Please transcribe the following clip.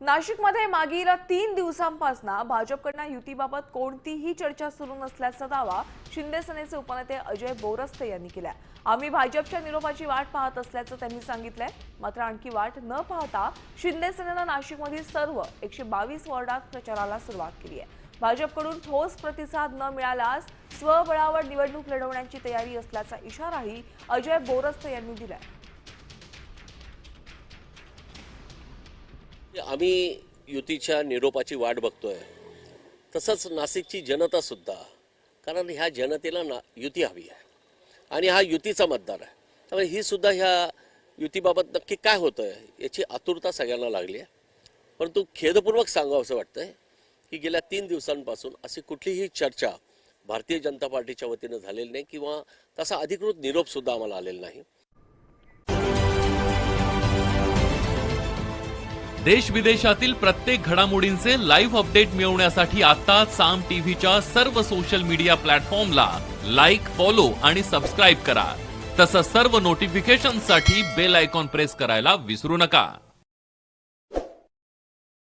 नाशिकमध्ये मागील 3 दिवसांपासून भाजपकडून युतीबाबत कोणतीही चर्चा सुरू नसल्याचा दावा शिंदे सेनेचे उपनेते अजय बोरस्ते यांनी केला। आम्ही भाजपच्या निरोपाची वाट पाहत असल्याचं त्यांनी सांगितलंय। मात्र आणखी वाट न पाहता शिंदे सेनेनं नाशिकमधील सर्व 122 वॉर्डात प्रचाराला सुरुवात केली आहे। भाजपकडून ठोस प्रतिसाद न मिळाल्यास स्वबळावर निवडणूक लढवण्याची तयारी असल्याचा इशाराही अजय बोरस्ते यांनी दिलाय। आम्ही युतीच्या निरोपाची वाट बघतोय, तसंच नाशिकची जनता सुद्धा, कारण ह्या जनतेला युती हवी आहे आणि हा युतीचा मतदार आहे। त्यामुळे ही सुद्धा ह्या युतीबाबत नक्की काय होतंय याची आतुरता सगळ्यांना लागली आहे। परंतु खेदपूर्वक सांगावं असं वाटतंय की गेल्या 3 दिवसांपासून अशी कुठलीही चर्चा भारतीय जनता पार्टीच्या वतीनं झालेली नाही किंवा तसा अधिकृत निरोप सुद्धा आम्हाला आलेला नाही। देश विदेशातील प्रत्येक घडामोडींचे लाईव्ह अपडेट मिळवण्यासाठी आता साम टीव्हीच्या सर्व सोशल मीडिया प्लॅटफॉर्मला लाईक, फॉलो आणि सबस्क्राईब करा। तसंच सर्व नोटिफिकेशनसाठी बेल आयकॉन प्रेस करायला विसरू नका।